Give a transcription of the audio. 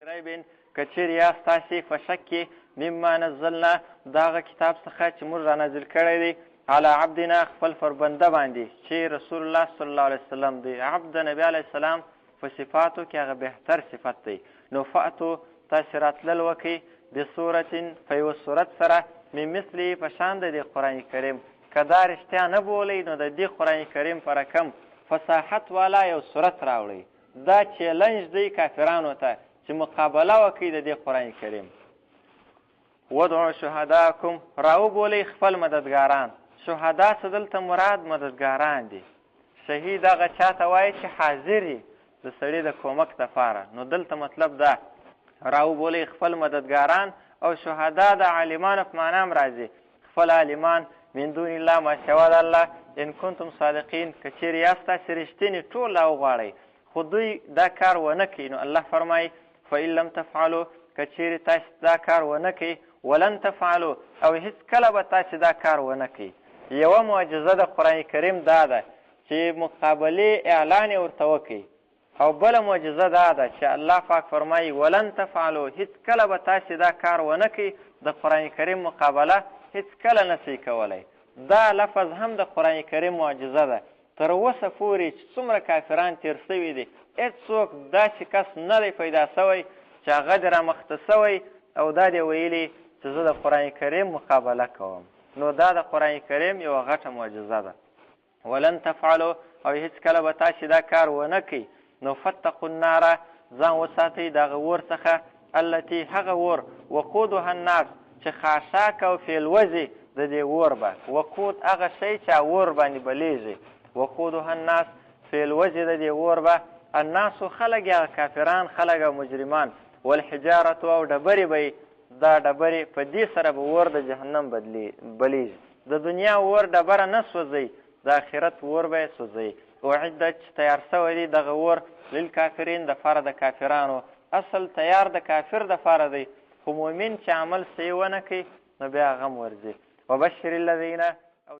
ریب که چیرې یاست تاسې په شک کې مما نزلنا د هغه کتاب څخه چې موږ رانازل کړی دی على عبدنا خپل پر بنده باندې چې رسول الله صلی الله علیه وسلم دی. عبد د نبي علیه السلام په صفاتو کې هغه بهتر صفت دی. نو فأتو تاسې راتلل وکئ بصورة په یوه صورت سره من مثلې په شان د دې قرآن کریم که دا رښتیا نه بولئ نو د دې قرآن کریم په رقم فصاحت والا یو صورت راوړئ. دا چیلنج دی کافرانو ته چې مقابله وکړي د دې قرآن کریم. ودعو شهداکم راوبولئ خپل مددګاران. شهدا څه دلته مراد مددګاران دي. شهید هغه چا ته وایي چې حاضر یې د سړي د کومک دپاره. نو دلته مطلب ده راوبولئ خپل مددګاران او شهدا د عالمانو په معنا هم راځي. خپل عالمان من دون الله ما سوا د الله ان کنتم صادقین که چیرې یاست تاسې رښتینې ټول راوغواړئ خو دوی دا کار ونه کوي. نو الله فرمایي فإن لم تفعلوا که چیرې تاسې دا کار ونه کوي ولن تفعلوا او هیڅکله به تاسې دا کار ونه کوي. یوه معجزه د قرآن کریم دا ده چې مقابلې اعلان یې ورته وکړي او بله معجزه دا ده چې الله پاک فرمایي ولن تفعلوا هیڅکله به تاسې دا کار ونه کوي. د قرآن کریم مقابله هیڅکله نشئ کولی. دا لفظ هم د قرآن کریم معجزه ده. تر اوسه پورې چې څومره کافران تېر سوي دي هېڅوک داسې کس نه دی پیدا سوی چې هغه دې رامخته سوی او دا دې ویلي چې زه د قرآن کریم مقابله کوم. نو دا د قرآن کریم یوه غټه معجزه ده. ولن تفعلوا او هېڅکله به تاسې دا کار ونه کوي. نو فتقوا الناره ځان وساتئ د هغه اور څخه التي هغه اور وقودها الناس چې خاشاک او فیلوزې د دې اور به. وقود هغه شی چې اور باندې بلیږي. وقودها الناس فیلوزې د دې اور به الناسو خلک هغه کافران خلک او مجرمان والحجارة او ډبرې به دا ډبرې په دې سره به اور د جهنم بلیږي. د دنیا اور ډبره نه سوځوي د آخرت اور به یې سوځوي. اعدت چې تیار سوی دی دغه اور للکافرین دپاره د کافرانو. اصل تیار د کافر دپاره دی خو مؤمن چې عمل صحیح ونه کوي نو بیا غم ورځي. وبشر الذین